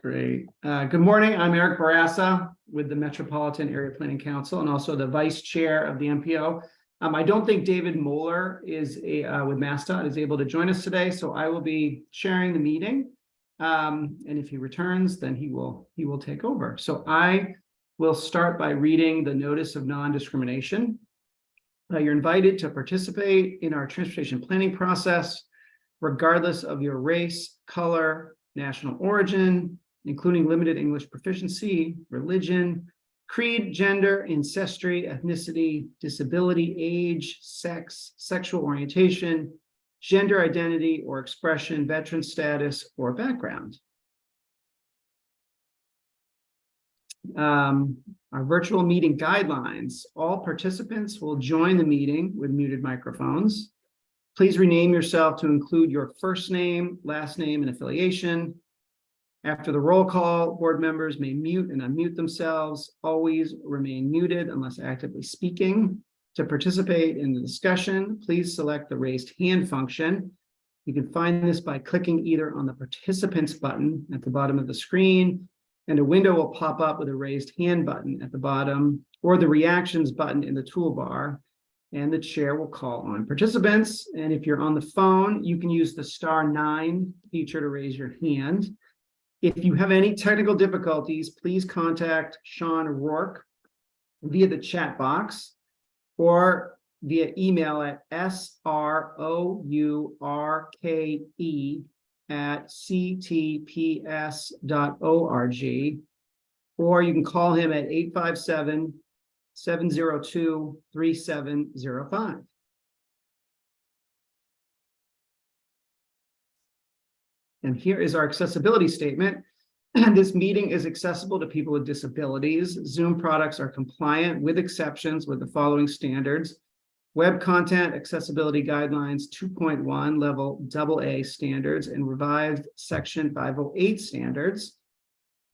Great. Good morning. I'm Eric Barassa with the Metropolitan Area Planning Council and also the Vice Chair of the MPO. I don't think David Moeller is with MassDOT is able to join us today, so I will be sharing the meeting. And if he returns, then he will take over. So I will start by reading the notice of non-discrimination. You're invited to participate in our transportation planning process, regardless of your race, color, national origin, including limited English proficiency, religion, creed, gender, ancestry, ethnicity, disability, age, sex, sexual orientation, gender identity or expression, veteran status, or background. Our virtual meeting guidelines. All participants will join the meeting with muted microphones. Please rename yourself to include your first name, last name, and affiliation. After the roll call, board members may mute and unmute themselves. Always remain muted unless actively speaking. To participate in the discussion, please select the raised hand function. You can find this by clicking either on the participants button at the bottom of the screen, and a window will pop up with a raised hand button at the bottom, or the reactions button in the toolbar, and the chair will call on participants. And if you're on the phone, you can use the *9 feature to raise your hand. If you have any technical difficulties, please contact Sean Rourke via the chat box or via email at srourke@ctps.org, or you can call him at 857-702-3705. And here is our accessibility statement. This meeting is accessible to people with disabilities. Zoom products are compliant with exceptions with the following standards: Web Content Accessibility Guidelines 2.1 Level AA standards and revised Section 508 standards.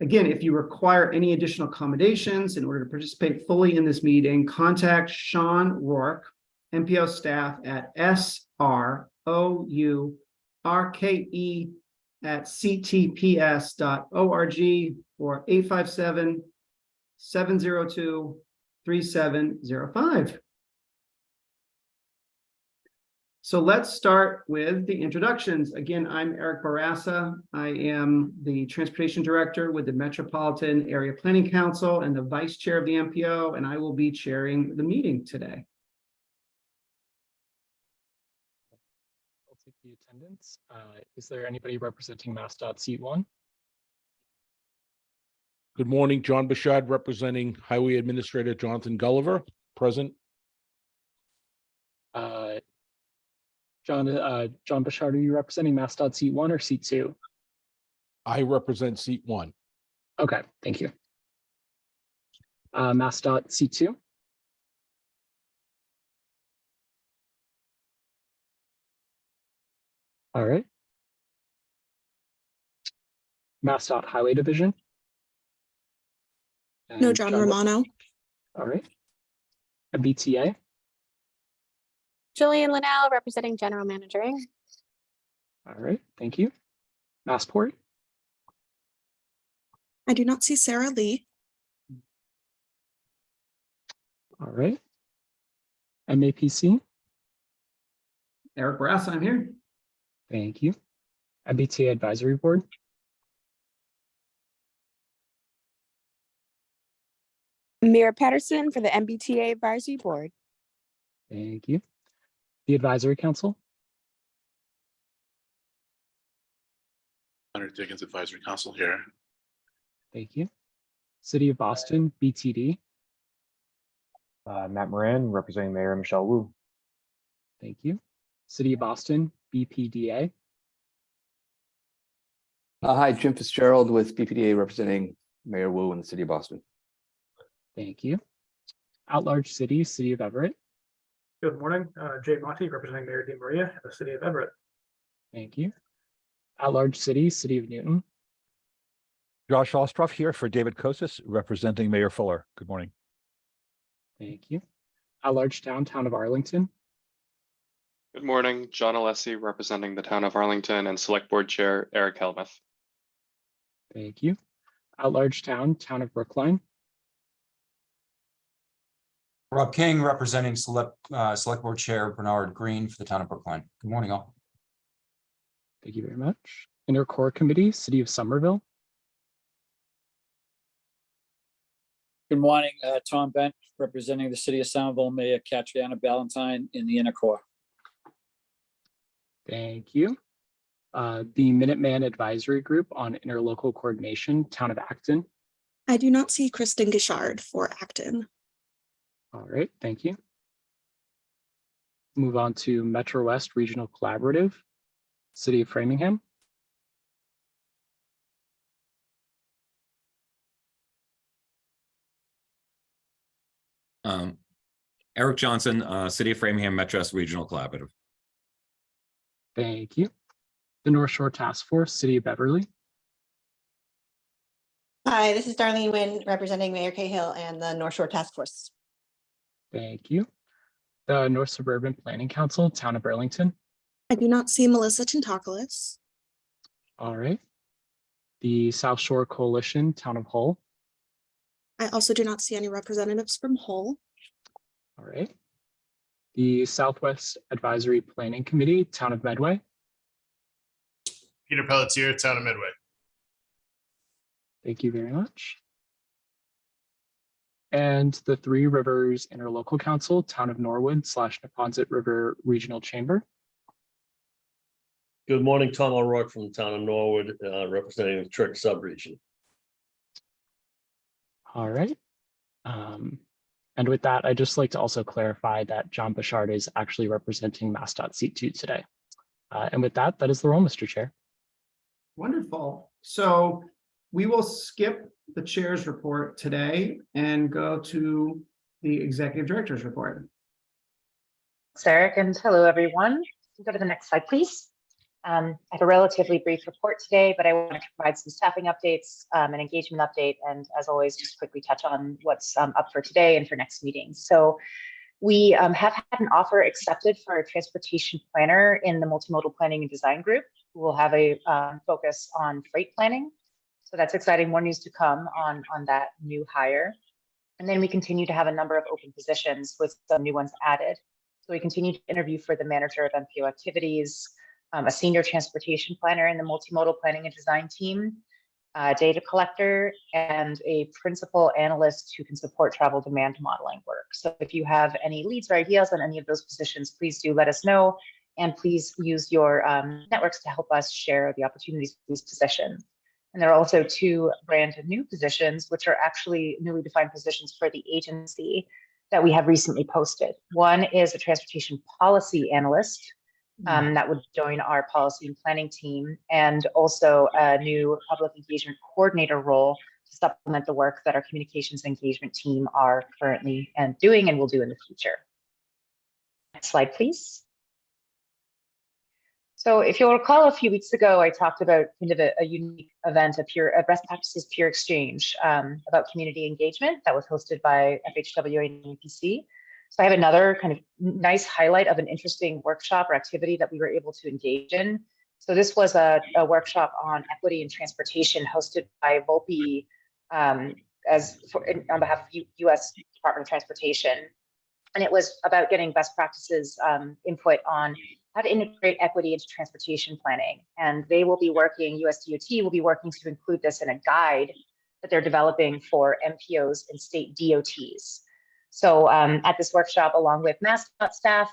Again, if you require any additional accommodations in order to participate fully in this meeting, contact Sean Rourke, MPO staff at srourke@ctps.org or 857-702-3705. So let's start with the introductions. Again, I'm Eric Barassa. I am the Transportation Director with the Metropolitan Area Planning Council and the Vice Chair of the MPO, and I will be chairing the meeting today. I'll take the attendance. Is there anybody representing MassDOT seat 1? Good morning, John Bouchard, representing Highway Administrator Jonathan Gulliver, present. John Bouchard, are you representing MassDOT seat 1 or seat 2? I represent seat 1. Okay, thank you. MassDOT seat 2? All right. MassDOT Highway Division? No, John Romano. All right. MBTA? Julian Linnell, representing General Managing. All right, thank you. Massport? I do not see Sarah Lee. All right. MAPC? Eric Barassa, I'm here. Thank you. MBTA Advisory Board? Mira Patterson for the MBTA Advisory Board. Thank you. The Advisory Council? Leonard Dickens Advisory Council here. Thank you. City of Boston, BTD? Matt Moran, representing Mayor Michelle Wu. Thank you. City of Boston, BPDA? Hi, Jim Fitzgerald with BPDA representing Mayor Wu in the City of Boston. Thank you. At-large City, City of Everett? Good morning, Jay Monty, representing Mayor DeMaria in the City of Everett. Thank you. At-large City, City of Newton? Josh Ostroff here for David Kosis, representing Mayor Fuller. Good morning. Thank you. At-large Town, Town of Arlington? Good morning, John Alessi representing the town of Arlington and Select Board Chair Eric Helmuth. Thank you. At-large town, Town of Brookline. Rob King, representing Select Board Chair Bernard Green for the Town of Brookline. Good morning, all. Thank you very much. Intercore Committee, City of Somerville. Good morning, Tom Bent, representing the City of Somerville, Mayor Catriona Ballantyne in the Intercore. Thank you. The Minuteman Advisory Group on Interlocal Coordination, Town of Acton. I do not see Kristen Gishard for Acton. All right, thank you. Move on to Metro West Regional Collaborative, City of Framingham. Eric Johnson, City of Framingham Metro West Regional Collaborative. Thank you. The North Shore Task Force, City of Beverly. Hi, this is Darlene Nguyen, representing Mayor Cahill and the North Shore Task Force. Thank you. The North Suburban Planning Council, Town of Burlington. I do not see Melissa Tintopolis. All right. The South Shore Coalition, Town of Hull. I also do not see any representatives from Hull. All right. The Southwest Advisory Planning Committee, Town of Medway. Peter Pelletier, Town of Medway. Thank you very much. And the Three Rivers Interlocal Council, Town of Norwood / Neponset River Regional Chamber. Good morning, Tom O'Rourke from the Town of Norwood, representing the Trick Subregion. All right. And with that, I'd just like to also clarify that John Bouchard is actually representing MassDOT Seat 2 today. And with that, that is the role, Mr. Chair. Wonderful. So we will skip the chair's report today and go to the executive director's report. Thanks, Eric, and hello, everyone. Go to the next slide, please. I have a relatively brief report today, but I want to provide some staffing updates, an engagement update, and as always, just quickly touch on what's up for today and for next meeting. So we have had an offer accepted for a transportation planner in the multimodal planning and design group, who will have a focus on freight planning. So that's exciting. More news to come on that new hire. And then we continue to have a number of open positions with some new ones added. So we continue to interview for the manager of MPO activities, a senior transportation planner in the multimodal planning and design team, a data collector, and a principal analyst who can support travel demand modeling work. So if you have any leads or ideas on any of those positions, please do let us know. And please use your networks to help us share the opportunities for these positions. And there are also two brand new positions, which are actually newly defined positions for the agency that we have recently posted. One is a transportation policy analyst that would join our policy and planning team, and also a new public engagement coordinator role to supplement the work that our communications engagement team are currently doing and will do in the future. Next slide, please. So if you'll recall, a few weeks ago, I talked about kind of a unique event, a best practices peer exchange about community engagement that was hosted by FHWA and UPC. So I have another kind of nice highlight of an interesting workshop or activity that we were able to engage in. So this was a workshop on equity in transportation hosted by Volpe on behalf of U.S. Department of Transportation. And it was about getting best practices input on how to integrate equity into transportation planning. And they will be working, USDOT will be working to include this in a guide that they're developing for MPOs and state DOTs. So at this workshop, along with MassDOT staff,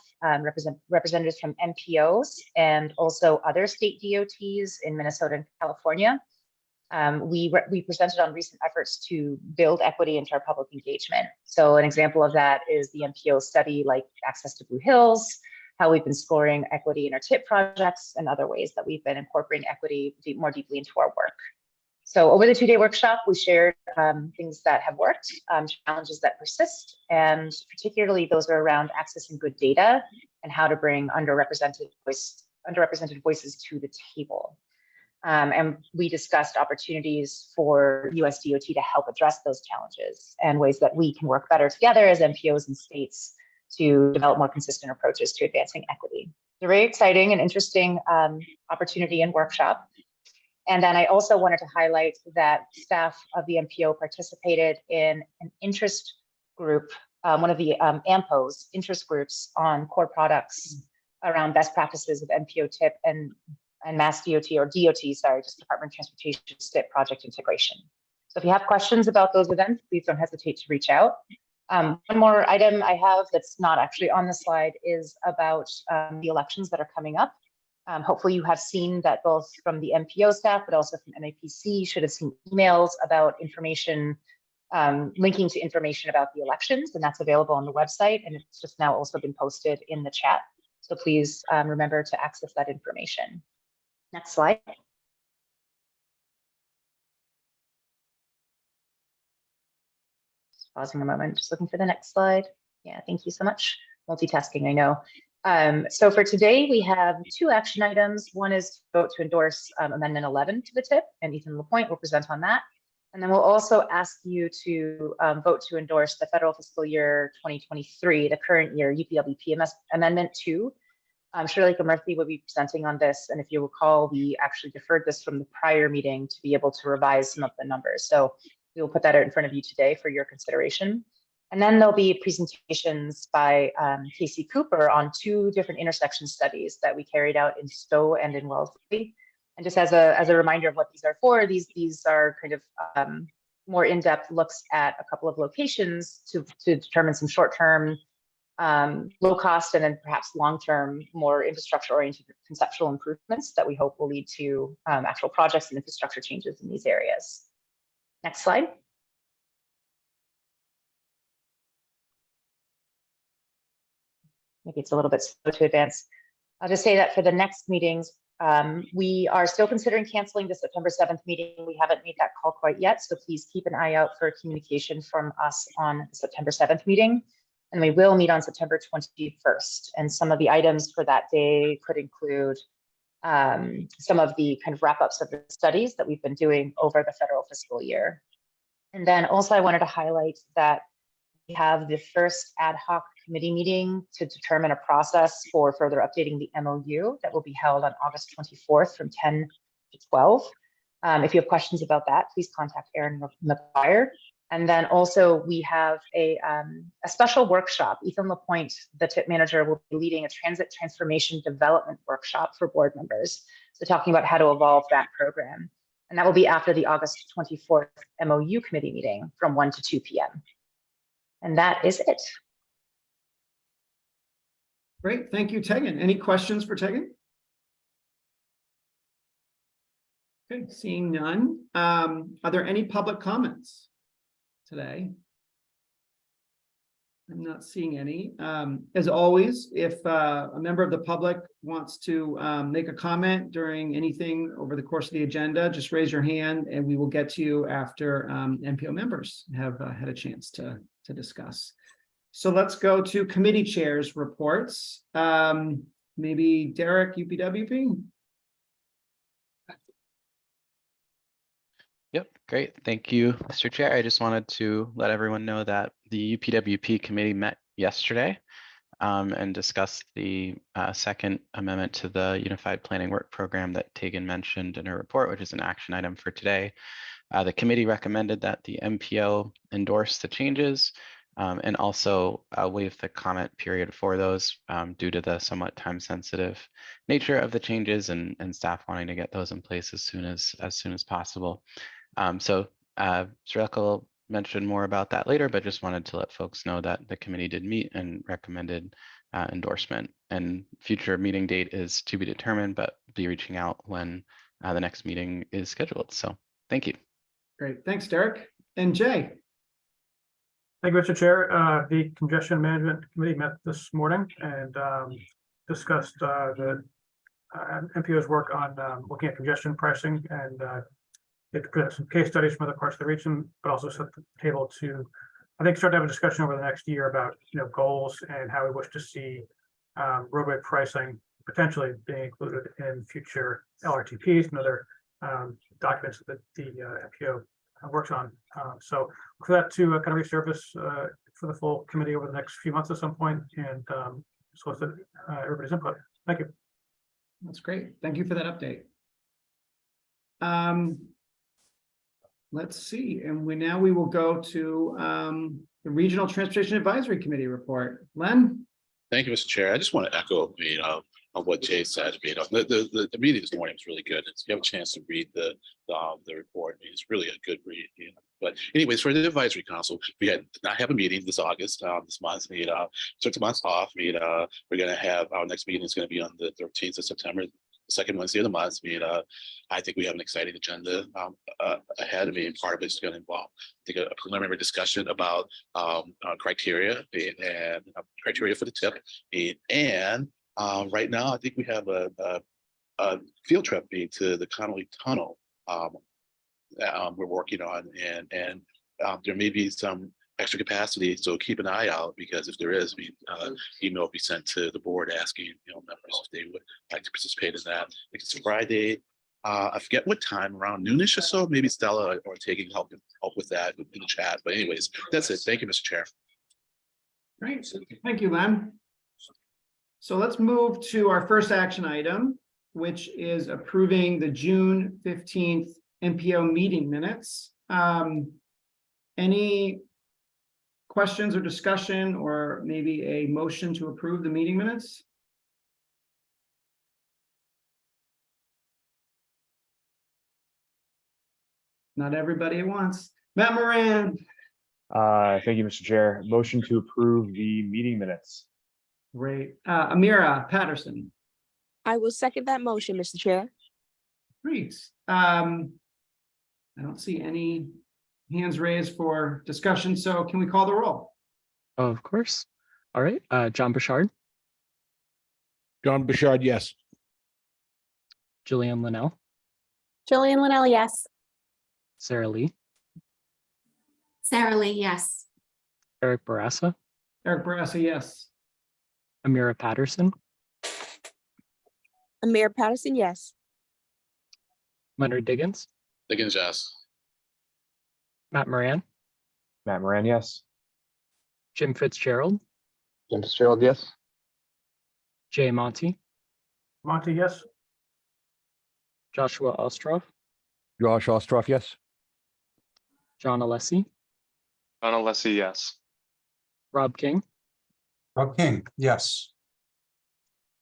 representatives from MPOs and also other state DOTs in Minnesota and California, we presented on recent efforts to build equity into our public engagement. So an example of that is the MPO study, like access to Blue Hills, how we've been scoring equity in our TIP projects, and other ways that we've been incorporating equity more deeply into our work. So over the two-day workshop, we shared things that have worked, challenges that persist, and particularly those are around accessing good data and how to bring underrepresented voices to the table. And we discussed opportunities for USDOT to help address those challenges and ways that we can work better together as MPOs and states to develop more consistent approaches to advancing equity. It's a very exciting and interesting opportunity and workshop. And then I also wanted to highlight that staff of the MPO participated in an interest group, one of the AMPO's interest groups on core products around best practices of MPO TIP and Mass DOT or DOT, sorry, just Department of Transportation STIP project integration. So if you have questions about those events, please don't hesitate to reach out. One more item I have that's not actually on the slide is about the elections that are coming up. Hopefully you have seen that both from the MPO staff, but also from MAPC should have seen emails about information, linking to information about the elections, and that's available on the website, and it's just now also been posted in the chat. So please remember to access that information. Next slide. Just pausing a moment, just looking for the next slide. Yeah, thank you so much. Multitasking, I know. So for today, we have 2 action items. One is to vote to endorse Amendment 11 to the TIP, and Ethan Lapointe will present on that. And then we'll also ask you to vote to endorse the federal fiscal year 2023, the current year UPLBP Amendment 2. Shirley Murphy will be presenting on this. And if you recall, we actually deferred this from the prior meeting to be able to revise some of the numbers. So we will put that out in front of you today for your consideration. And then there'll be presentations by Casey Cooper on 2 different intersection studies that we carried out in Stowe and in Wellesley. And just as a reminder of what these are for, these are kind of more in-depth looks at a couple of locations to determine some short-term, low cost, and then perhaps long-term, more infrastructure-oriented conceptual improvements that we hope will lead to actual projects and infrastructure changes in these areas. Next slide. Maybe it's a little bit slow to advance. I'll just say that for the next meetings, we are still considering canceling the September 7th meeting. We haven't made that call quite yet, so please keep an eye out for communication from us on the September 7th meeting. And we will meet on September 21st. And some of the items for that day could include some of the kind of wrap-ups of the studies that we've been doing over the federal fiscal year. And then also I wanted to highlight that we have the first ad hoc committee meeting to determine a process for further updating the MOU that will be held on August 24th from 10 to 12. If you have questions about that, please contact Erin McGuire. And then also we have a special workshop. Ethan Lapointe, the TIP manager, will be leading a transit transformation development workshop for board members. So talking about how to evolve that program. And that will be after the August 24th MOU committee meeting from 1 to 2 p.m. And that is it. Great, thank you, Tegan. Any questions for Tegan? Okay, seeing none. Are there any public comments today? I'm not seeing any. As always, if a member of the public wants to make a comment during anything over the course of the agenda, just raise your hand and we will get to you after MPO members have had a chance to discuss. So let's go to committee chairs reports. Maybe Derek, UPWP. Yep, great. Thank you, Mr. Chair. I just wanted to let everyone know that the UPWP committee met yesterday and discussed the second amendment to the Unified Planning Work Program that Tegan mentioned in her report, which is an action item for today. The committee recommended that the MPO endorse the changes and also waive the comment period for those due to the somewhat time-sensitive nature of the changes and staff wanting to get those in place as soon as possible. So Srelka will mention more about that later, but just wanted to let folks know that the committee did meet and recommended endorsement. And future meeting date is to be determined, but be reaching out when the next meeting is scheduled. So thank you. Great, thanks, Derek. And Jay. Thank you, Mr. Chair. The Congestion Management Committee met this morning and discussed the MPO's work on looking at congestion pricing, and it presented some case studies from other parts of the region, but also set the table to, I think, start to have a discussion over the next year about goals and how we wish to see roadway pricing potentially being included in future LRTPs and other documents that the MPO works on. So for that to kind of resurface for the full committee over the next few months at some point, and solicit everybody's input. Thank you. That's great. Thank you for that update. Let's see, and we will go to the Regional Transportation Advisory Committee report. Len? Thank you, Mr. Chair. I just want to echo, on what Jay said. The meeting this morning was really good. If you have a chance to read the report, it's really a good read. But anyways, for the advisory council, we did not have a meeting this August. This month, took the month off. We're going to have our next meeting is going to be on the 13th of September. Second Wednesday of the month. I think we have an exciting agenda ahead of me, and part of it is going to involve, I think, a preliminary discussion about criteria and criteria for the tip. And right now, I think we have a field trip to the Connolly Tunnel we're working on, and there may be some extra capacity, so keep an eye out, because if there is, email will be sent to the board asking members if they would like to participate in that. I think it's Friday. I forget what time, around noonish or so. Maybe Stella or taking help with that in the chat. But anyways, that's it. Thank you, Mr. Chair. Great, thank you, Len. So let's move to our first action item, which is approving the June 15th MPO meeting minutes. Any questions or discussion, or maybe a motion to approve the meeting minutes? Not everybody at once. Matt Moran. Thank you, Mr. Chair. Motion to approve the meeting minutes. Great. Amira Patterson. I will second that motion, Mr. Chair. Great. I don't see any hands raised for discussion, so can we call the roll? Of course. All right, John Bouchard, John Bouchard, yes. Jillian Linnell, Jillian Linnell, yes. Sarah Lee, Sarah Lee, yes. Eric Barassa, Eric Barassa, yes. Amira Patterson, Amir Patterson, yes. Leonard Diggins, Diggins, yes. Matt Moran, Matt Moran, yes. Jim Fitzgerald, Jim Fitzgerald, yes. Jay Monty, Monty, yes. Joshua Ostroff, Josh Ostroff, yes. John Alessi, John Alessi, yes. Rob King, Rob King, yes.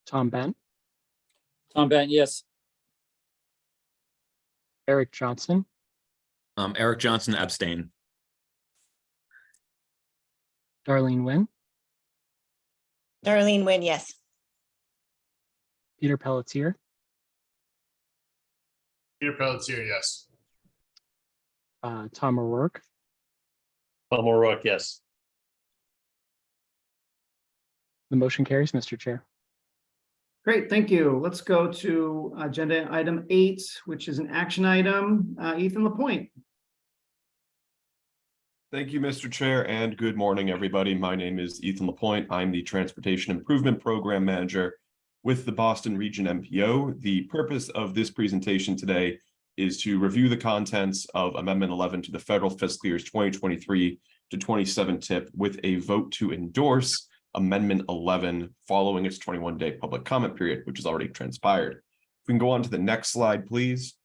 Tom Bent, Tom Bent, yes. Eric Johnson, Eric Johnson, abstain. Darlene Nguyen, Darlene Nguyen, yes. Peter Pelletier, Peter Pelletier, yes. Tom O'Rourke, Tom O'Rourke, yes. The motion carries, Mr. Chair. Great, thank you. Let's go to agenda item 8, which is an action item. Ethan Lapointe. Thank you, Mr. Chair, and good morning, everybody. My name is Ethan Lapointe. I'm the Transportation Improvement Program Manager with the Boston Region MPO. The purpose of this presentation today is to review the contents of Amendment 11 to the federal fiscal years 2023 to 27 TIP with a vote to endorse Amendment 11 following its 21-day public comment period, which has already transpired. If we can go on to the next slide, please.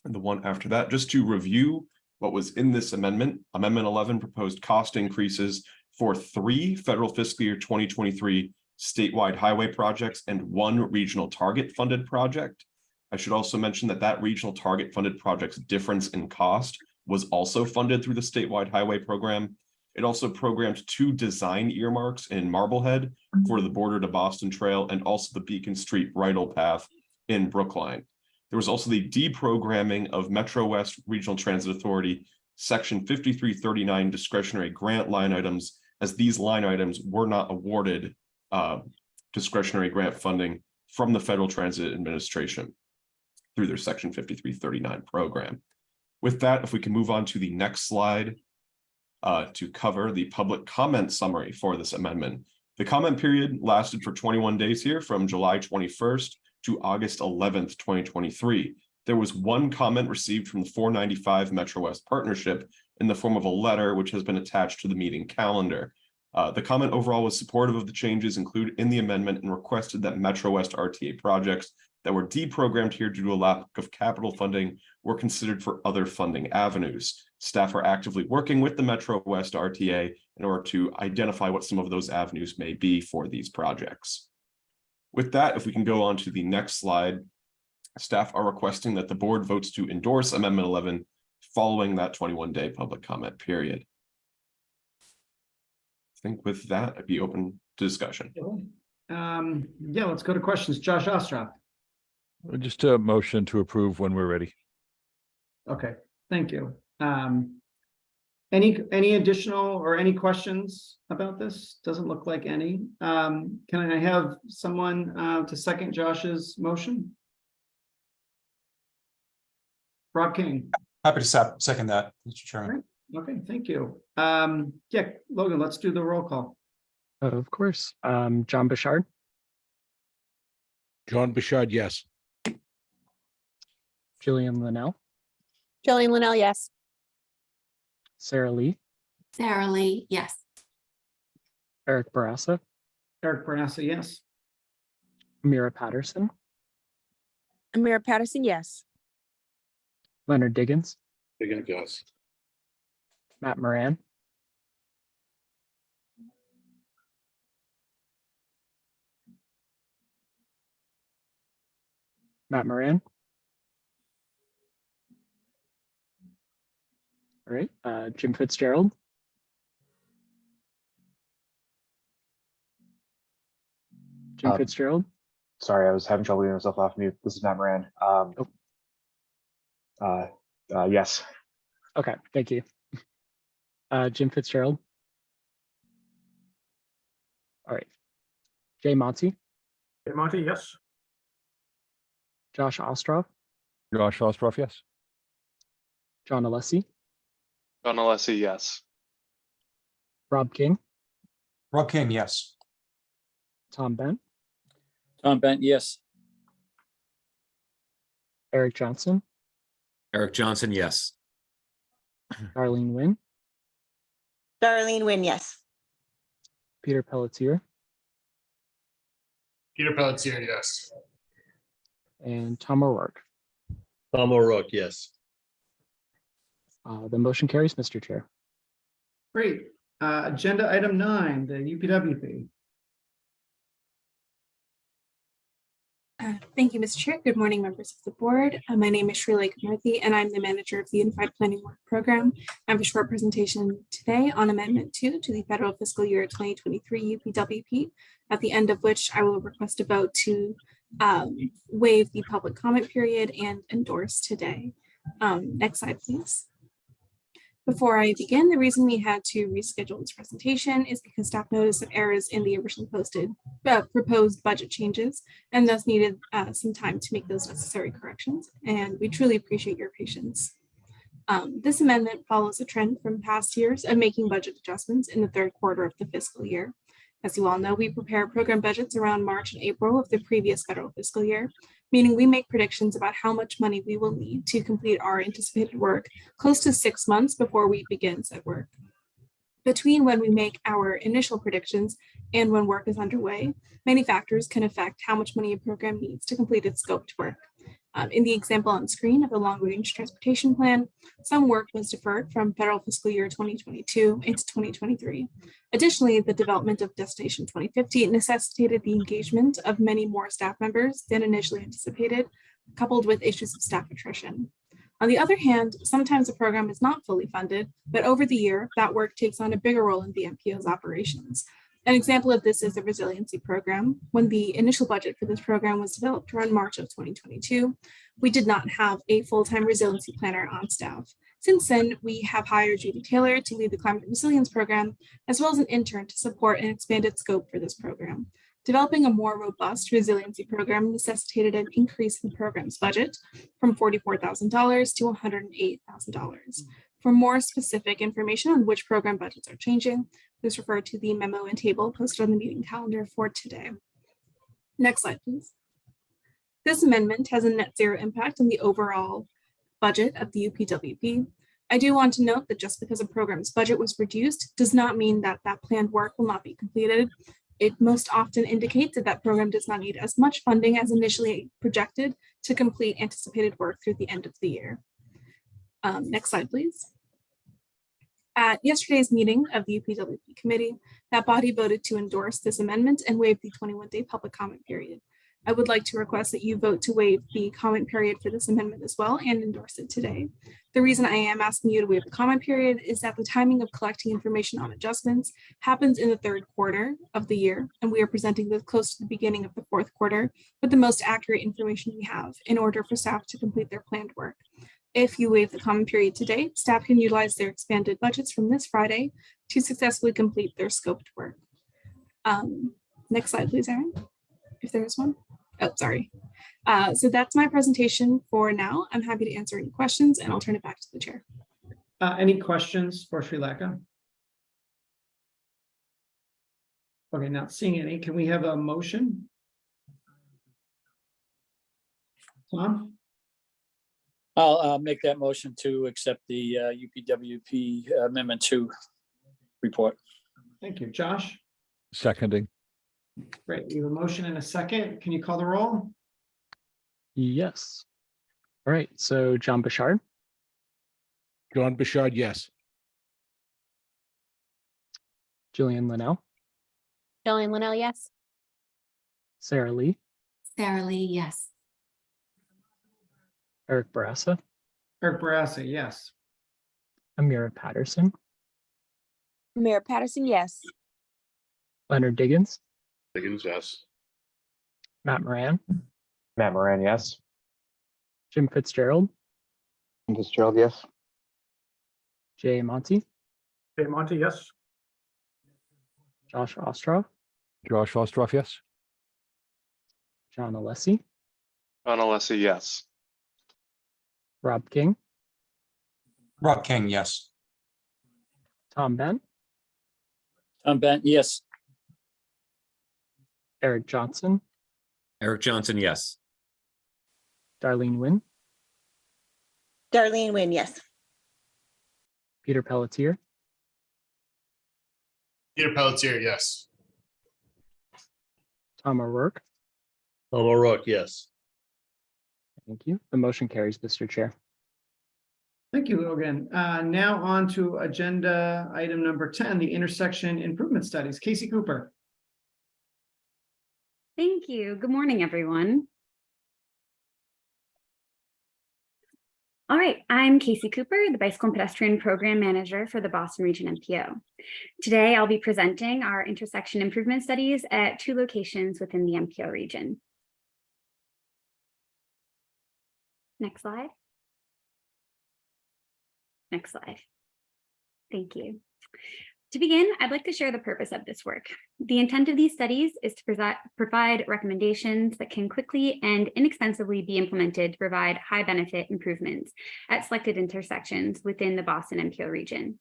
And the one after that, just to review what was in this amendment. Amendment 11 proposed cost increases for 3 federal fiscal year 2023 statewide highway projects and 1 regional target funded project. I should also mention that that regional target funded project's difference in cost was also funded through the statewide highway program. It also programmed 2 design earmarks in Marblehead for the Border to Boston Trail and also the Beacon Street bridle path in Brookline. There was also the deprogramming of Metro West Regional Transit Authority Section 5339 discretionary grant line items, as these line items were not awarded discretionary grant funding from the Federal Transit Administration through their Section 5339 program. With that, if we can move on to the next slide to cover the public comment summary for this amendment. The comment period lasted for 21 days here from July 21st to August 11th, 2023. There was 1 comment received from the 495 Metro West Partnership in the form of a letter, which has been attached to the meeting calendar. The comment overall was supportive of the changes included in the amendment and requested that Metro West RTA projects that were deprogrammed here due to a lack of capital funding were considered for other funding avenues. Staff are actively working with the Metro West RTA in order to identify what some of those avenues may be for these projects. With that, if we can go on to the next slide, staff are requesting that the board votes to endorse Amendment 11 following that 21-day public comment period. I think with that, I'd be open to discussion. Yeah, let's go to questions. Josh Ostroff. Just a motion to approve when we're ready. Okay, thank you. Any additional or any questions about this? Doesn't look like any. Can I have someone to second Josh's motion? Rob King. Happy to second that, Mr. Chairman. Okay, thank you. Yeah, Logan, let's do the roll call. Of course. John Bouchard, John Bouchard, yes. Jillian Linnell, Jillian Linnell, yes. Sarah Lee, Sarah Lee, yes. Eric Barassa, Eric Barassa, yes. Mira Patterson, Amira Patterson, yes. Leonard Diggins, Yes. Matt Moran, Matt Moran. All right, Jim Fitzgerald, Fitzgerald, Sorry, I was having trouble getting myself off mute. This is Matt Moran. Yes. Okay, thank you. Jim Fitzgerald. All right. Jay Monty, Jay Monty, yes. Josh Ostroff, Josh Ostroff, yes. John Alessi, John Alessi, yes. Rob King, Rob King, yes. Tom Bent, Tom Bent, yes. Eric Johnson, Eric Johnson, yes. Darlene Nguyen, Darlene Nguyen, yes. Peter Pelletier, Peter Pelletier, yes. and Tom O'Rourke. Tom O'Rourke, yes. The motion carries, Mr. Chair. Great. Agenda item 9, the UPWP. Thank you, Mr. Chair. Good morning, members of the board. My name is Shri Lake Murthy, and I'm the manager of the Unified Planning Work Program. I have a short presentation today on Amendment 2 to the Federal Fiscal Year 2023 UPWP, at the end of which I will request a vote to waive the public comment period and endorse today. Next slide, please. Before I begin, the reason we had to reschedule this presentation is because staff noticed some errors in the originally proposed budget changes, and thus needed some time to make those necessary corrections. And we truly appreciate your patience. This amendment follows a trend from past years of making budget adjustments in the third quarter of the fiscal year. As you all know, we prepare program budgets around March and April of the previous federal fiscal year, meaning we make predictions about how much money we will need to complete our anticipated work close to 6 months before we begin said work. Between when we make our initial predictions and when work is underway, many factors can affect how much money a program needs to complete its scoped work. In the example on screen of the long-range transportation plan, some work was deferred from federal fiscal year 2022 into 2023. Additionally, the development of Destination 2050 necessitated the engagement of many more staff members than initially anticipated, coupled with issues of staff attrition. On the other hand, sometimes a program is not fully funded, but over the year, that work takes on a bigger role in the MPO's operations. An example of this is the resiliency program. When the initial budget for this program was developed around March of 2022, we did not have a full-time resiliency planner on staff. Since then, we have hired Judy Taylor to lead the climate resilience program, as well as an intern to support an expanded scope for this program. Developing a more robust resiliency program necessitated an increase in the program's budget from $44,000 to $108,000. For more specific information on which program budgets are changing, please refer to the memo and table posted on the meeting calendar for today. Next slide, please. This amendment has a net zero impact on the overall budget of the UPWP. I do want to note that just because a program's budget was reduced does not mean that that planned work will not be completed. It most often indicates that that program does not need as much funding as initially projected to complete anticipated work through the end of the year. Next slide, please. At yesterday's meeting of the UPWP committee, that body voted to endorse this amendment and waive the 21-day public comment period. I would like to request that you vote to waive the comment period for this amendment as well and endorse it today. The reason I am asking you to waive the comment period is that the timing of collecting information on adjustments happens in the third quarter of the year, and we are presenting this close to the beginning of the fourth quarter with the most accurate information we have in order for staff to complete their planned work. If you waive the comment period today, staff can utilize their expanded budgets from this Friday to successfully complete their scoped work. Next slide, please, Erin, if there is one. Oh, sorry. So that's my presentation for now. I'm happy to answer any questions and I'll turn it back to the chair. Any questions for Sri Lanka? Okay, not seeing any. Can we have a motion? Tom? I'll make that motion to accept the UPWP Amendment 2 report. Thank you. Josh? Seconding. Great. We have a motion and a second. Can you call the roll? Yes. All right, so John Bouchard, John Bouchard, yes. Jillian Linnell, Jillian Linnell, yes. Sarah Lee, Sarah Lee, yes. Eric Barassa, Eric Barassa, yes. Amira Patterson, Mayor Patterson, yes. Leonard Diggins, Diggins, yes. Matt Moran, Matt Moran, yes. Jim Fitzgerald, Fitzgerald, yes. Jay Monty, Jay Monty, yes. Josh Ostroff, Josh Ostroff, yes. John Alessi, John Alessi, yes. Rob King, Rob King, yes. Tom Bent, Tom Bent, yes. Eric Johnson, Eric Johnson, yes. Darlene Nguyen, Darlene Nguyen, yes. Peter Pelletier, Peter Pelletier, yes. Tom O'Rourke. Tom O'Rourke, yes. Thank you. The motion carries, Mr. Chair. Thank you, Logan. Now on to agenda item number 10, the intersection improvement studies. Casey Cooper. Thank you. Good morning, everyone. All right, I'm Casey Cooper, the Bicycle and Pedestrian Program Manager for the Boston Region MPO. Today, I'll be presenting our intersection improvement studies at 2 locations within the MPO region. Next slide. Next slide. Thank you. To begin, I'd like to share the purpose of this work. The intent of these studies is to provide recommendations that can quickly and inexpensively be implemented to provide high benefit improvements at selected intersections within the Boston MPO region.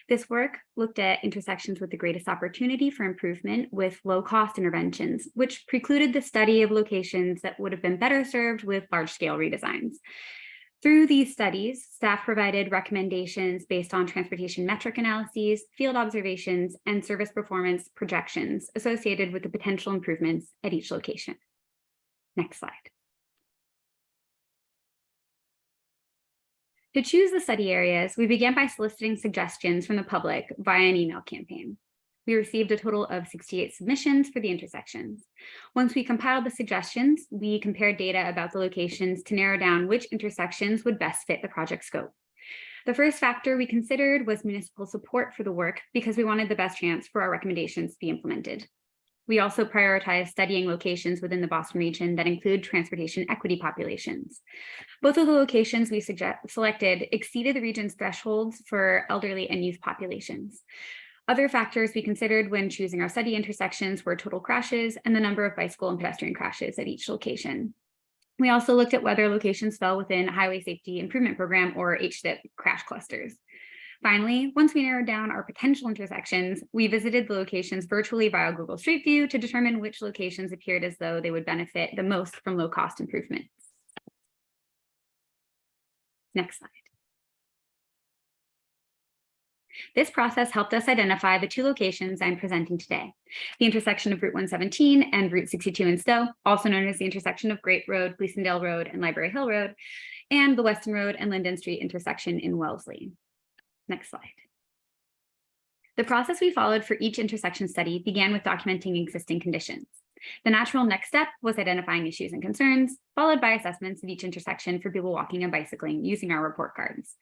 This work looked at intersections with the greatest opportunity for improvement with low cost interventions, which precluded the study of locations that would have been better served with large scale redesigns. Through these studies, staff provided recommendations based on transportation metric analyses, field observations, and service performance projections associated with the potential improvements at each location. Next slide. To choose the study areas, we began by soliciting suggestions from the public via an email campaign. We received a total of 68 submissions for the intersections. Once we compiled the suggestions, we compared data about the locations to narrow down which intersections would best fit the project scope. The first factor we considered was municipal support for the work because we wanted the best chance for our recommendations to be implemented. We also prioritized studying locations within the Boston region that include transportation equity populations. Both of the locations we selected exceeded the region's thresholds for elderly and youth populations. Other factors we considered when choosing our study intersections were total crashes and the number of bicycle and pedestrian crashes at each location. We also looked at whether locations fell within Highway Safety Improvement Program or HSIP crash clusters. Finally, once we narrowed down our potential intersections, we visited the locations virtually via Google Street View to determine which locations appeared as though they would benefit the most from low-cost improvements. Next slide. This process helped us identify the two locations I'm presenting today: the intersection of Route 117 and Route 62 in Stowe, also known as the intersection of Great Road, Gleasondale Road, and Library Hill Road, and the Weston Road and Linden Street intersection in Wellesley. Next slide. The process we followed for each intersection study began with documenting existing conditions. The natural next step was identifying issues and concerns, followed by assessments of each intersection for people walking and bicycling using our report cards.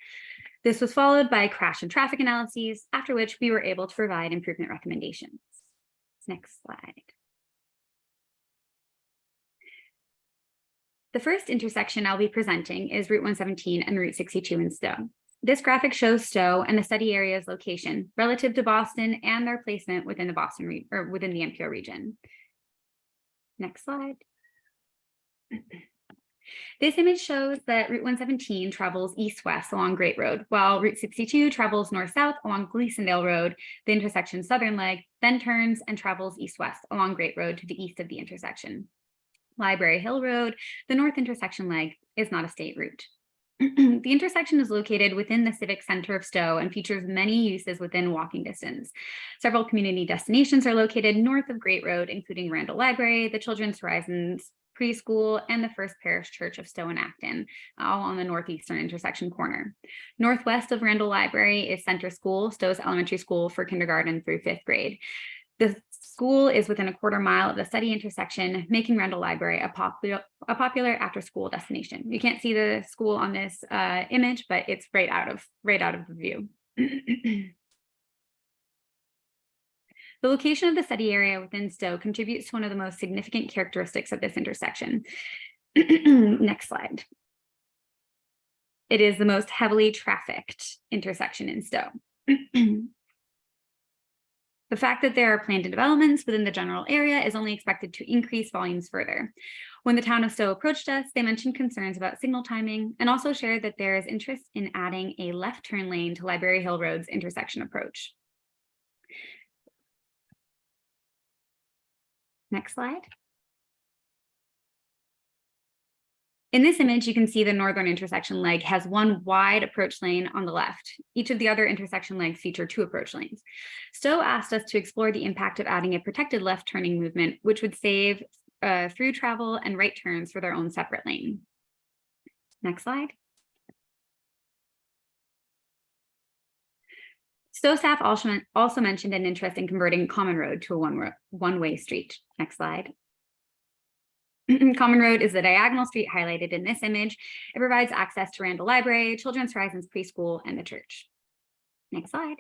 This was followed by crash and traffic analyses, after which we were able to provide improvement recommendations. Next slide. The first intersection I'll be presenting is Route 117 and Route 62 in Stowe. This graphic shows Stowe and the study area's location relative to Boston and their placement within the within the MPO region. Next slide. This image shows that Route 117 travels east-west along Great Road, while Route 62 travels north-south along Gleasondale Road, the intersection's southern leg, then turns and travels east-west along Great Road to the east of the intersection. Library Hill Road, the north intersection leg, is not a state route. The intersection is located within the civic center of Stowe and features many uses within walking distance. Several community destinations are located north of Great Road, including Randall Library, the Children's Horizons Preschool, and the First Parish Church of Stowe and Acton, all on the northeastern intersection corner. Northwest of Randall Library is Center School, Stowe's elementary school for kindergarten through 5th grade. The school is within a quarter mile of the study intersection, making Randall Library a popular after-school destination. You can't see the school on this image, but it's right out of the view. The location of the study area within Stowe contributes to one of the most significant characteristics of this intersection. Next slide. It is the most heavily trafficked intersection in Stowe. The fact that there are planned developments within the general area is only expected to increase volumes further. When the town of Stowe approached us, they mentioned concerns about signal timing and also shared that there is interest in adding a left turn lane to Library Hill Road's intersection approach. Next slide. In this image, you can see the northern intersection leg has one wide approach lane on the left. Each of the other intersection legs feature 2 approach lanes. Stowe asked us to explore the impact of adding a protected left turning movement, which would save through travel and right turns for their own separate lane. Next slide. Stowe staff also mentioned an interest in converting Common Road to a one-way street. Next slide. Common Road is the diagonal street highlighted in this image. It provides access to Randall Library, Children's Horizons Preschool, and the church. Next slide.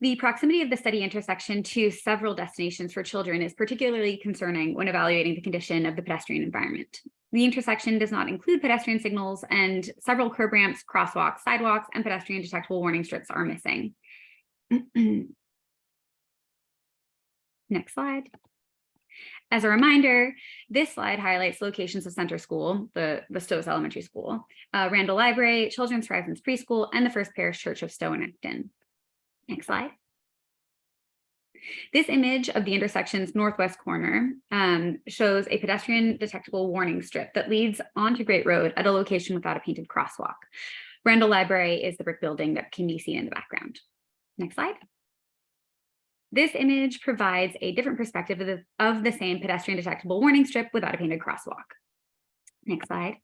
The proximity of the study intersection to several destinations for children is particularly concerning when evaluating the condition of the pedestrian environment. The intersection does not include pedestrian signals, and several curb ramps, crosswalks, sidewalks, and pedestrian detectable warning strips are missing. Next slide. As a reminder, this slide highlights locations of Center School, the Stowe's elementary school, Randall Library, Children's Horizons Preschool, and the First Parish Church of Stowe and Acton. Next slide. This image of the intersection's northwest corner shows a pedestrian detectable warning strip that leads onto Great Road at a location without a painted crosswalk. Randall Library is the brick building that can be seen in the background. Next slide. This image provides a different perspective of the same pedestrian detectable warning strip without a painted crosswalk. Next slide.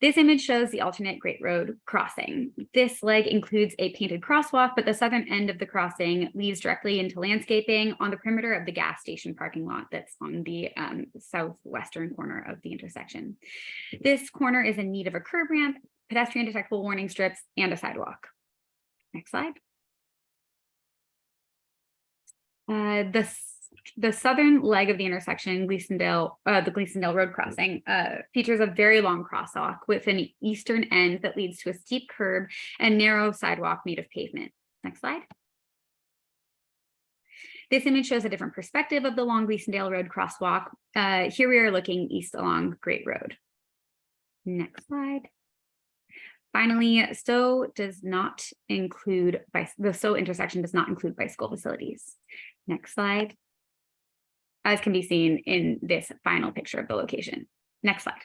This image shows the alternate Great Road crossing. This leg includes a painted crosswalk, but the southern end of the crossing leads directly into landscaping on the perimeter of the gas station parking lot that's on the southwestern corner of the intersection. This corner is in need of a curb ramp, pedestrian detectable warning strips, and a sidewalk. Next slide. The southern leg of the intersection, the Gleasondale Road crossing, features a very long crosswalk with an eastern end that leads to a steep curb and narrow sidewalk made of pavement. Next slide. This image shows a different perspective of the long Gleasondale Road crosswalk. Here we are looking east along Great Road. Next slide. Finally, the Stowe intersection does not include bicycle facilities. Next slide. As can be seen in this final picture of the location. Next slide.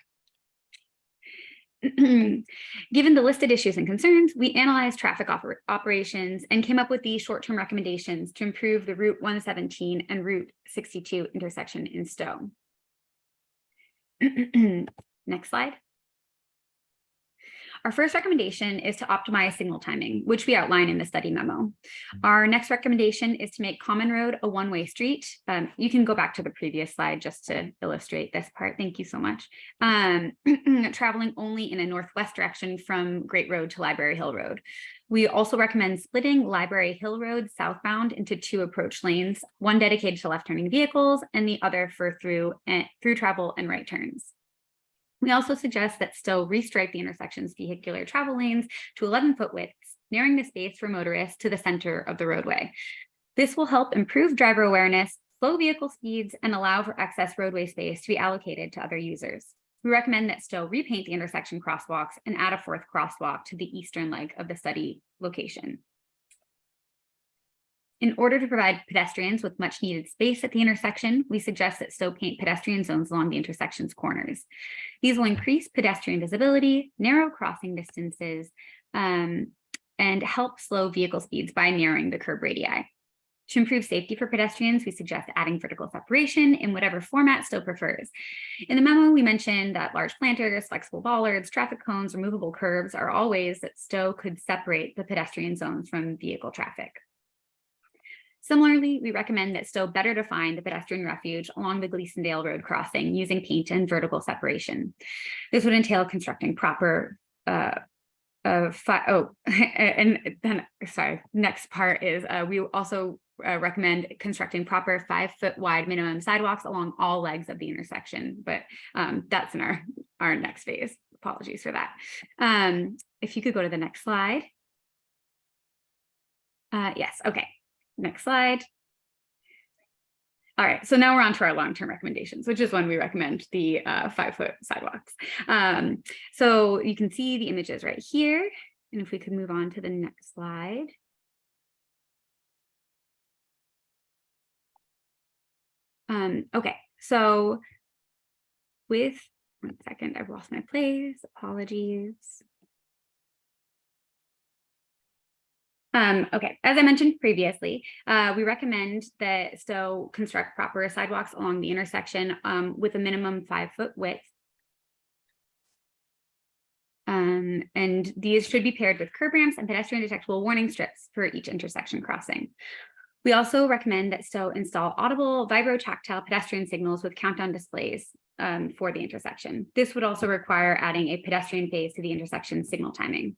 Given the listed issues and concerns, we analyzed traffic operations and came up with these short-term recommendations to improve the Route 117 and Route 62 intersection in Stowe. Next slide. Our first recommendation is to optimize signal timing, which we outline in the study memo. Our next recommendation is to make Common Road a one-way street. You can go back to the previous slide just to illustrate this part. Thank you so much. Traveling only in a northwest direction from Great Road to Library Hill Road. We also recommend splitting Library Hill Road southbound into 2 approach lanes, one dedicated to left-turning vehicles and the other for through travel and right turns. We also suggest that Stowe restripe the intersection's vehicular travel lanes to 11-foot widths, narrowing the space for motorists to the center of the roadway. This will help improve driver awareness, slow vehicle speeds, and allow for excess roadway space to be allocated to other users. We recommend that Stowe repaint the intersection crosswalks and add a 4th crosswalk to the eastern leg of the study location. In order to provide pedestrians with much needed space at the intersection, we suggest that Stowe paint pedestrian zones along the intersection's corners. These will increase pedestrian visibility, narrow crossing distances, and help slow vehicle speeds by narrowing the curb radii. To improve safety for pedestrians, we suggest adding vertical separation in whatever format Stowe prefers. In the memo, we mentioned that large planters, flexible bollards, traffic cones, removable curbs are all ways that Stowe could separate the pedestrian zones from vehicle traffic. Similarly, we recommend that Stowe better define the pedestrian refuge along the Gleasondale Road crossing using paint and vertical separation. This would entail constructing proper, next part is we also recommend constructing proper 5-foot wide minimum sidewalks along all legs of the intersection, but that's in our next phase. Apologies for that. If you could go to the next slide. Yes, okay. Next slide. All right, so now we're on to our long-term recommendations, which is when we recommend the 5-foot sidewalks. So you can see the images right here. And if we could move on to the next slide. Okay, so with, 1 second, I've lost my place, apologies. Okay, as I mentioned previously, we recommend that Stowe construct proper sidewalks along the intersection with a minimum 5-foot width. And these should be paired with curb ramps and pedestrian detectable warning strips for each intersection crossing. We also recommend that Stowe install audible vibro-tactile pedestrian signals with countdown displays for the intersection. This would also require adding a pedestrian phase to the intersection signal timing.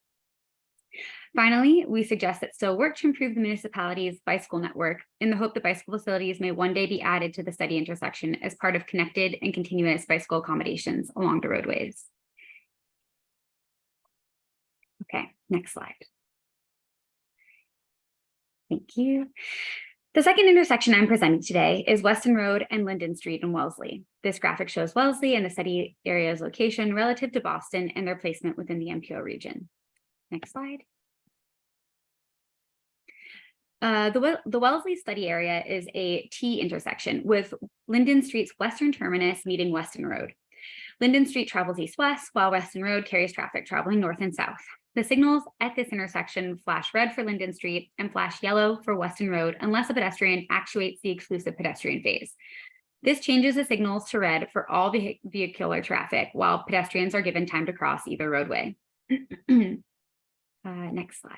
Finally, we suggest that Stowe work to improve the municipality's bicycle network in the hope that bicycle facilities may one day be added to the study intersection as part of connected and continuous bicycle accommodations along the roadways. Okay, next slide. Thank you. The second intersection I'm presenting today is Weston Road and Linden Street in Wellesley. This graphic shows Wellesley and the study area's location relative to Boston and their placement within the MPO region. Next slide. The Wellesley study area is a T intersection with Linden Street's western terminus meeting Weston Road. Linden Street travels east-west, while Weston Road carries traffic traveling north and south. The signals at this intersection flash red for Linden Street and flash yellow for Weston Road unless a pedestrian actuates the exclusive pedestrian phase. This changes the signals to red for all vehicular traffic, while pedestrians are given time to cross either roadway. Next slide.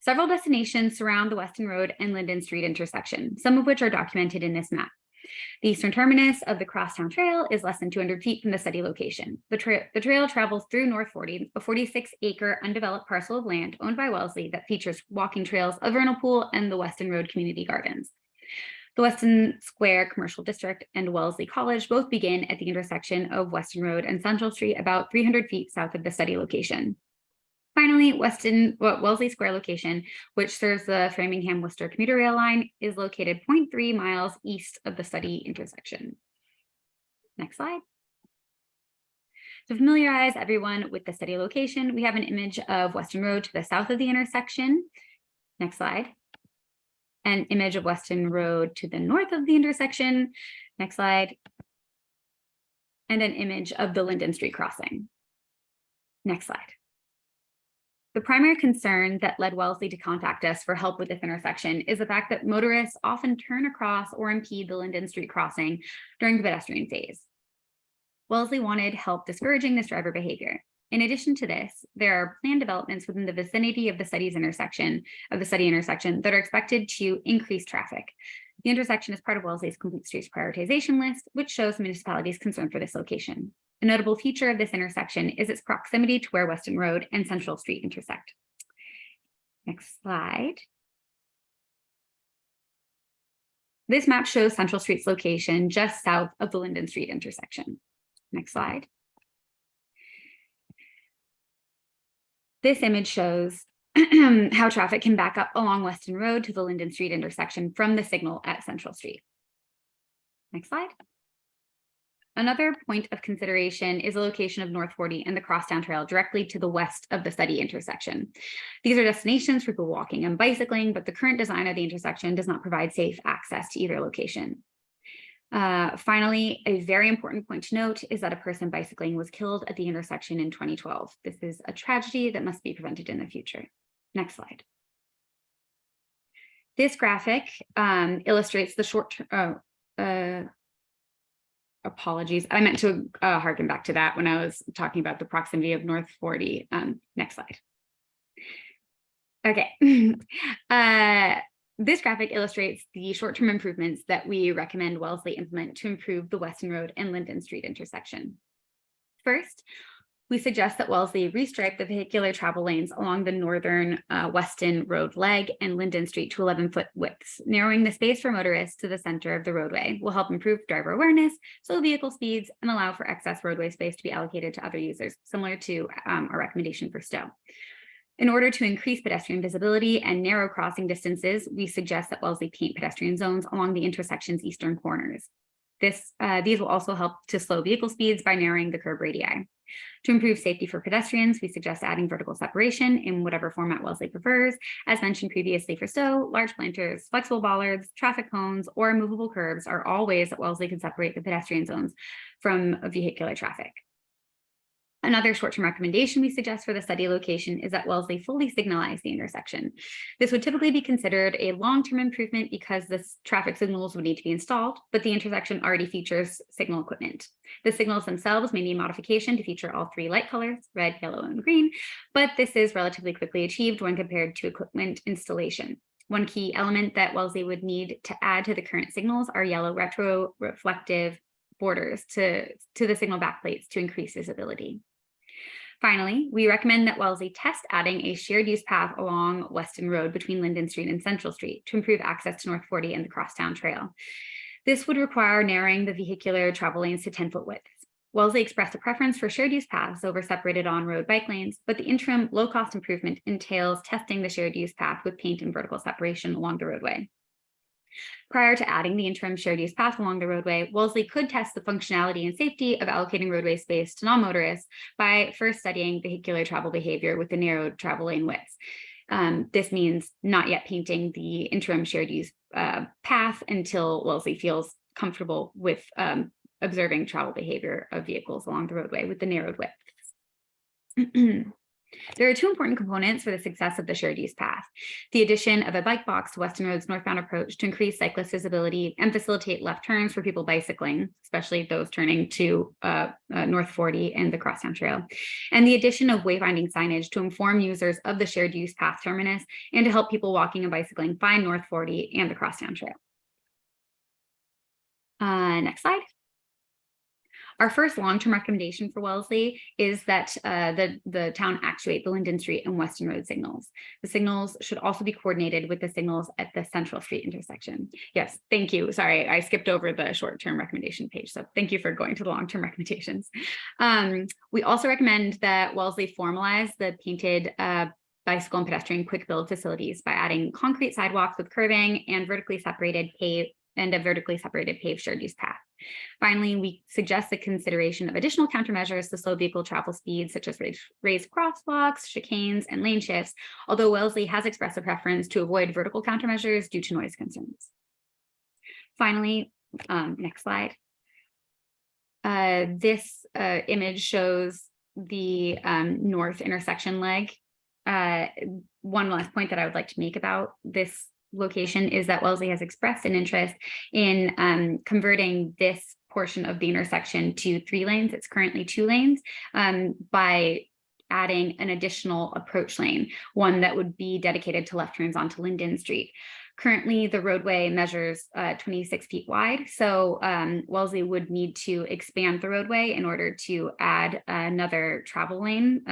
Several destinations surround the Weston Road and Linden Street intersection, some of which are documented in this map. The eastern terminus of the Crosstown Trail is less than 200 feet from the study location. The trail travels through North 40, a 46-acre undeveloped parcel of land owned by Wellesley that features walking trails, a vernal pool, and the Weston Road Community Gardens. The Weston Square Commercial District and Wellesley College both begin at the intersection of Weston Road and Central Street about 300 feet south of the study location. Finally, Wellesley Square location, which serves the Framingham-Worcester commuter rail line, is located 0.3 miles east of the study intersection. Next slide. To familiarize everyone with the study location, we have an image of Weston Road to the south of the intersection. Next slide. An image of Weston Road to the north of the intersection. Next slide. and an image of the Linden Street crossing. Next slide. The primary concern that led Wellesley to contact us for help with this intersection is the fact that motorists often turn across or impede the Linden Street crossing during the pedestrian phase. Wellesley wanted help discouraging this driver behavior. In addition to this, there are planned developments within the vicinity of the study intersection that are expected to increase traffic. The intersection is part of Wellesley's complete streets prioritization list, which shows the municipality's concern for this location. A notable feature of this intersection is its proximity to where Weston Road and Central Street intersect. Next slide. This map shows Central Street's location just south of the Linden Street intersection. Next slide. This image shows how traffic can back up along Weston Road to the Linden Street intersection from the signal at Central Street. Next slide. Another point of consideration is the location of North 40 and the Crosstown Trail directly to the west of the study intersection. These are destinations for people walking and bicycling, but the current design of the intersection does not provide safe access to either location. Finally, a very important point to note is that a person bicycling was killed at the intersection in 2012. This is a tragedy that must be prevented in the future. Next slide. This graphic illustrates the short-term, apologies, I meant to harken back to that when I was talking about the proximity of North 40. Next slide. Okay. This graphic illustrates the short-term improvements that we recommend Wellesley implement to improve the Weston Road and Linden Street intersection. First, we suggest that Wellesley restripe the vehicular travel lanes along the northern Weston Road leg and Linden Street to 11-foot widths. Narrowing the space for motorists to the center of the roadway will help improve driver awareness, slow vehicle speeds, and allow for excess roadway space to be allocated to other users, similar to our recommendation for Stowe. In order to increase pedestrian visibility and narrow crossing distances, we suggest that Wellesley paint pedestrian zones along the intersection's eastern corners. These will also help to slow vehicle speeds by narrowing the curb radii. To improve safety for pedestrians, we suggest adding vertical separation in whatever format Wellesley prefers. As mentioned previously for Stowe, large planters, flexible bollards, traffic cones, or movable curbs are all ways that Wellesley can separate the pedestrian zones from vehicular traffic. Another short-term recommendation we suggest for the study location is that Wellesley fully signalize the intersection. This would typically be considered a long-term improvement because the traffic signals would need to be installed, but the intersection already features signal equipment. The signals themselves may need modification to feature all three light colors, red, yellow, and green, but this is relatively quickly achieved when compared to equipment installation. One key element that Wellesley would need to add to the current signals are yellow retro-reflective borders to the signal backplates to increase visibility. Finally, we recommend that Wellesley test adding a shared use path along Weston Road between Linden Street and Central Street to improve access to North 40 and the Crosstown Trail. This would require narrowing the vehicular travel lanes to 10-foot widths. Wellesley expressed a preference for shared use paths over separated on-road bike lanes, but the interim low-cost improvement entails testing the shared use path with paint and vertical separation along the roadway. Prior to adding the interim shared use path along the roadway, Wellesley could test the functionality and safety of allocating roadway space to non-motorists by first studying vehicular travel behavior with the narrowed travel lane widths. This means not yet painting the interim shared use path until Wellesley feels comfortable with observing travel behavior of vehicles along the roadway with the narrowed widths. There are two important components for the success of the shared use path: the addition of a bike box to Weston Road's northbound approach to increase cyclist visibility and facilitate left turns for people bicycling, especially those turning to North 40 and the Crosstown Trail, and the addition of wayfinding signage to inform users of the shared use path terminus and to help people walking and bicycling find North 40 and the Crosstown Trail. Next slide. Our first long-term recommendation for Wellesley is that the town actuate the Linden Street and Weston Road signals. The signals should also be coordinated with the signals at the Central Street intersection. Yes, thank you. Sorry, I skipped over the short-term recommendation page, so thank you for going to the long-term recommendations. We also recommend that Wellesley formalize the painted bicycle and pedestrian quick build facilities by adding concrete sidewalks with curbing and vertically separated paved shared use path. Finally, we suggest the consideration of additional countermeasures to slow vehicle travel speeds, such as raised crosswalks, chicanes, and lane shifts, although Wellesley has expressed a preference to avoid vertical countermeasures due to noise concerns. Finally, next slide. This image shows the north intersection leg. One last point that I would like to make about this location is that Wellesley has expressed an interest in converting this portion of the intersection to 3 lanes. It's currently 2 lanes by adding an additional approach lane, one that would be dedicated to left turns onto Linden Street. Currently, the roadway measures 26 feet wide, so Wellesley would need to expand the roadway in order to add another travel lane.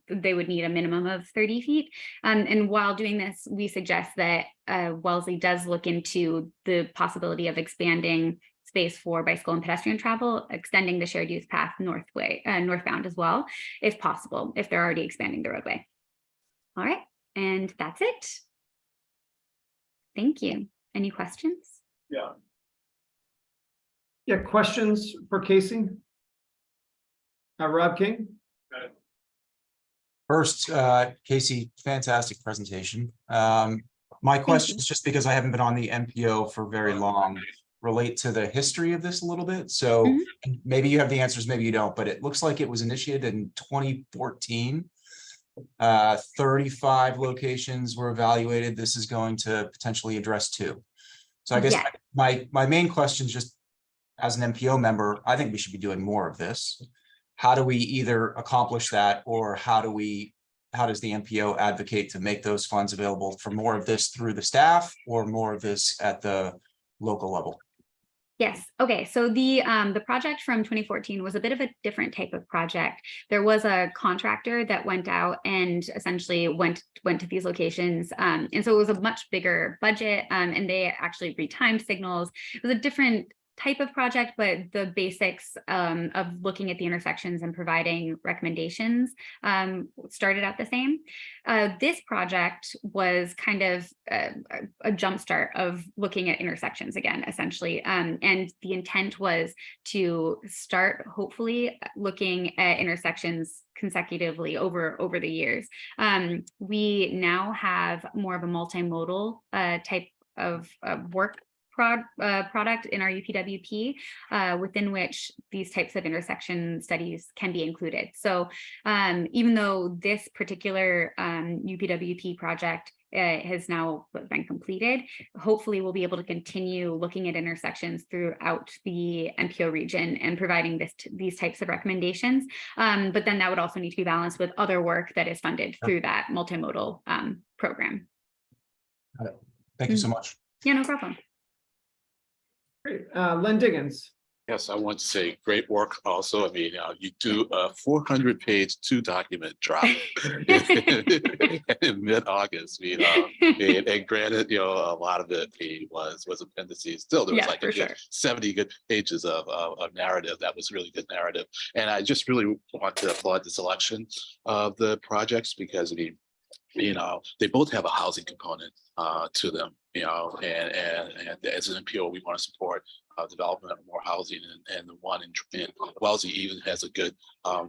They would need a minimum of 30 feet. And while doing this, we suggest that Wellesley does look into the possibility of expanding space for bicycle and pedestrian travel, extending the shared use path northbound as well, if possible, if they're already expanding the roadway. All right, and that's it. Thank you. Any questions? Yeah, questions for Casey? Rob King? First, Casey, fantastic presentation. My question is, just because I haven't been on the MPO for very long, relate to the history of this a little bit. So maybe you have the answers, maybe you don't, but it looks like it was initiated in 2014. 35 locations were evaluated. This is going to potentially address 2. So I guess my main question is, just as an MPO member, I think we should be doing more of this. How do we either accomplish that, or how does the MPO advocate to make those funds available for more of this through the staff, or more of this at the local level? Yes. Okay. So the project from 2014 was a bit of a different type of project. There was a contractor that went out and essentially went to these locations. And so it was a much bigger budget, and they actually retimed signals. It was a different type of project, but the basics of looking at the intersections and providing recommendations started out the same. This project was kind of a jumpstart of looking at intersections again, essentially. And the intent was to start hopefully looking at intersections consecutively over the years. We now have more of a multimodal type of work product in our UPWP, within which these types of intersection studies can be included. So even though this particular UPWP project has now been completed, hopefully we'll be able to continue looking at intersections throughout the MPO region and providing these types of recommendations. But then that would also need to be balanced with other work that is funded through that multimodal program. Thank you so much. Yeah, no problem. Great. Len Diggins. Yes, I want to say great work also. I mean, you do a 400-page 2-document drop in mid-August. And granted, a lot of it was appendices. Still, there was like a good 70 good pages of narrative. That was really good narrative. And I just really want to applaud the selection of the projects, because they both have a housing component to them. And as an MPO, we want to support development of more housing, and the one in Wellesley even has a good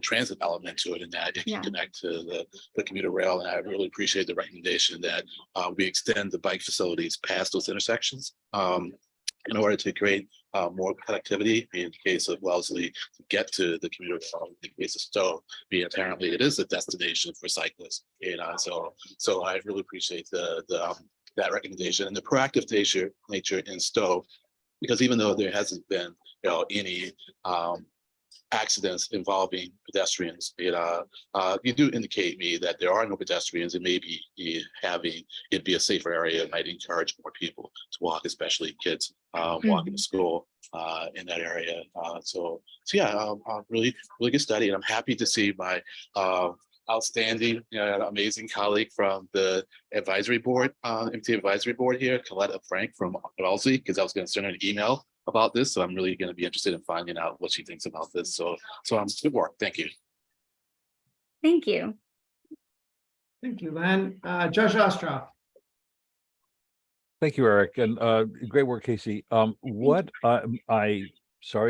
transit element to it, in that it can connect to the commuter rail. And I really appreciate the recommendation that we extend the bike facilities past those intersections in order to create more connectivity. In the case of Wellesley, to get to the commuter rail. In the case of Stowe, apparently it is a destination for cyclists. So I really appreciate that recommendation and the proactive nature in Stowe, because even though there hasn't been any accidents involving pedestrians, you do indicate me that there are no pedestrians, and maybe having it be a safer area might encourage more people to walk, especially kids walking to school in that area. So yeah, really good study, and I'm happy to see my outstanding, amazing colleague from the advisory board, MTA advisory board here, Coletta Frank from Wellesley, because I was going to send her an email about this. So I'm really going to be interested in finding out what she thinks about this. So good work. Thank you. Thank you. Thank you, Len. Judge Ostroff. Thank you, Eric, and great work, Casey. Sorry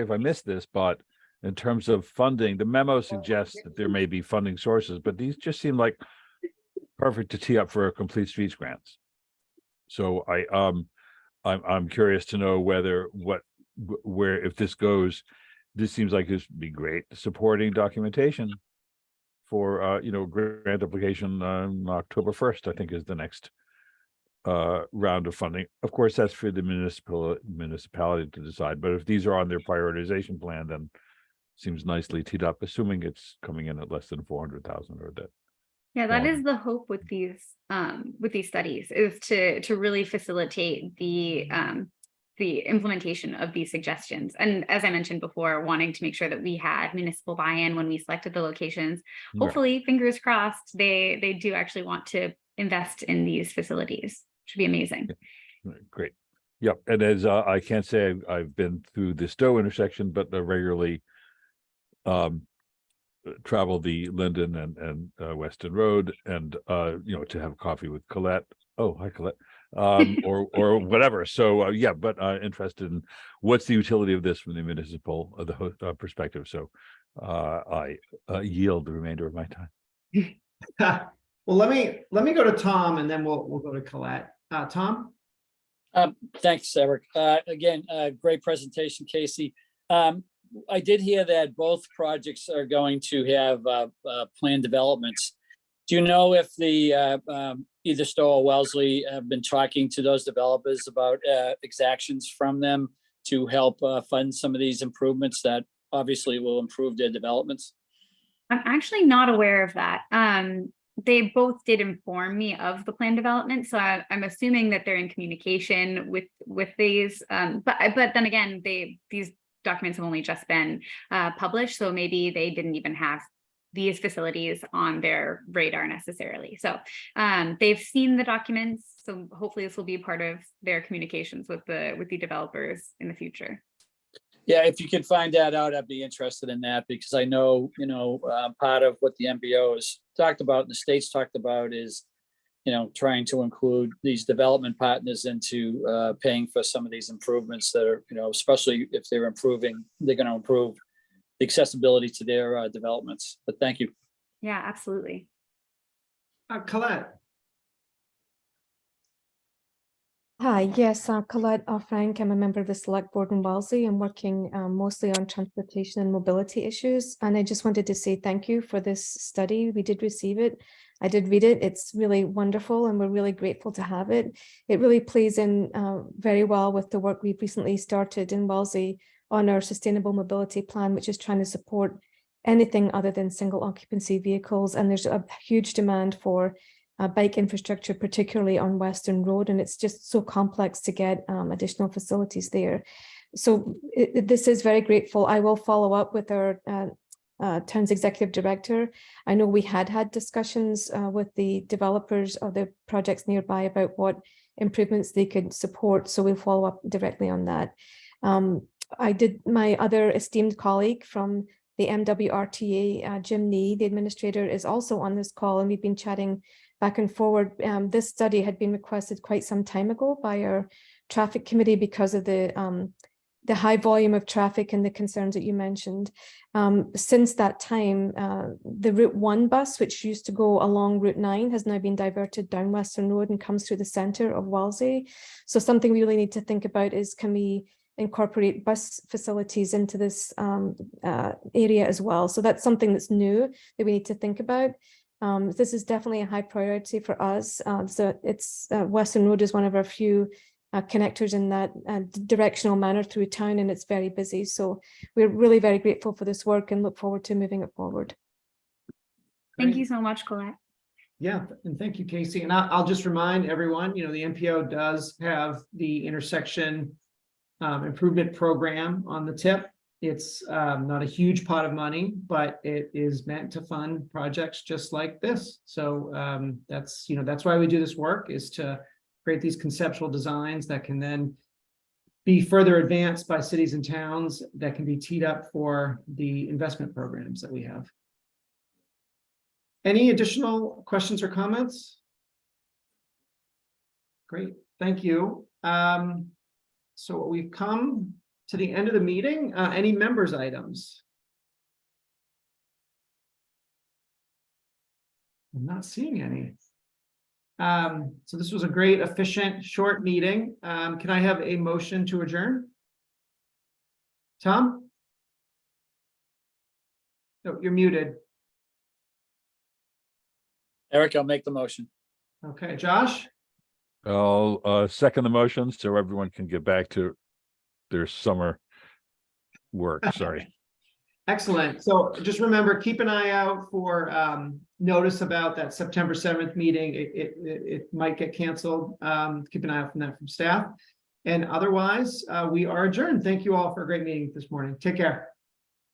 if I missed this, but in terms of funding, the memo suggests that there may be funding sources, but these just seem like perfect to tee up for a complete streets grants. So I'm curious to know where if this goes, this seems like this would be great supporting documentation for, grant application on October 1st, I think is the next round of funding. Of course, that's for the municipality to decide, but if these are on their prioritization plan, then seems nicely teed up, assuming it's coming in at less than 400,000 or that. Yeah, that is the hope with these studies, is to really facilitate the implementation of these suggestions. And as I mentioned before, wanting to make sure that we had municipal buy-in when we selected the locations. Hopefully, fingers crossed, they do actually want to invest in these facilities. Should be amazing. Great. Yep. And as I can't say I've been through the Stowe intersection, but regularly travel the Linden and Weston Road, and to have coffee with Colette. Oh, hi Colette. Or whatever. So yeah, but interested in what's the utility of this from the municipal perspective. So I yield the remainder of my time. Well, let me go to Tom, and then we'll go to Colette. Tom. Thanks, Eric. Again, great presentation, Casey. I did hear that both projects are going to have planned developments. Do you know if the either Stowe or Wellesley have been talking to those developers about exactions from them to help fund some of these improvements that obviously will improve their developments? I'm actually not aware of that. They both did inform me of the plan development, so I'm assuming that they're in communication with these. But then again, these documents have only just been published, so maybe they didn't even have these facilities on their radar necessarily. So they've seen the documents, so hopefully this will be part of their communications with the developers in the future. Yeah, if you could find that out, I'd be interested in that, because I know, part of what the MPO has talked about, and the state's talked about, is, trying to include these development partners into paying for some of these improvements that are, especially if they're going to improve the accessibility to their developments. But thank you. Yeah, absolutely. Colette. Hi, yes, Colette Frank. I'm a member of the Select Board in Wellesley. I'm working mostly on transportation and mobility issues. And I just wanted to say thank you for this study. We did receive it. I did read it. It's really wonderful, and we're really grateful to have it. It really plays in very well with the work we've recently started in Wellesley on our sustainable mobility plan, which is trying to support anything other than single occupancy vehicles. And there's a huge demand for bike infrastructure, particularly on Western Road, and it's just so complex to get additional facilities there. So this is very grateful. I will follow up with our town's executive director. I know we had discussions with the developers of the projects nearby about what improvements they could support, so we'll follow up directly on that. My other esteemed colleague from the MWRTA, Jim Nee, the administrator, is also on this call, and we've been chatting back and forward. This study had been requested quite some time ago by our traffic committee because of the high volume of traffic and the concerns that you mentioned. Since that time, the Route 1 bus, which used to go along Route 9, has now been diverted down Western Road and comes through the centre of Wellesley. So something we really need to think about is, can we incorporate bus facilities into this area as well? So that's something that's new that we need to think about. This is definitely a high priority for us. So it's Western Road is one of our few connectors in that directional manner through town, and it's very busy. So we're really very grateful for this work and look forward to moving it forward. Thank you so much, Colette. Yeah, and thank you, Casey. And I'll just remind everyone, the MPO does have the intersection improvement program on the tip. It's not a huge pot of money, but it is meant to fund projects just like this. So that's why we do this work, is to create these conceptual designs that can then be further advanced by cities and towns that can be teed up for the investment programs that we have. Any additional questions or comments? Great, thank you. So we've come to the end of the meeting. Any members' items? I'm not seeing any. So this was a great, efficient, short meeting. Can I have a motion to adjourn? Tom? No, you're muted. Eric, I'll make the motion. Okay, Josh? I'll second the motion so everyone can get back to their summer work. Sorry. Excellent. So just remember, keep an eye out for notice about that September 7th meeting. It might get canceled. Keep an eye out from that from staff. And otherwise, we are adjourned. Thank you all for a great meeting this morning. Take care.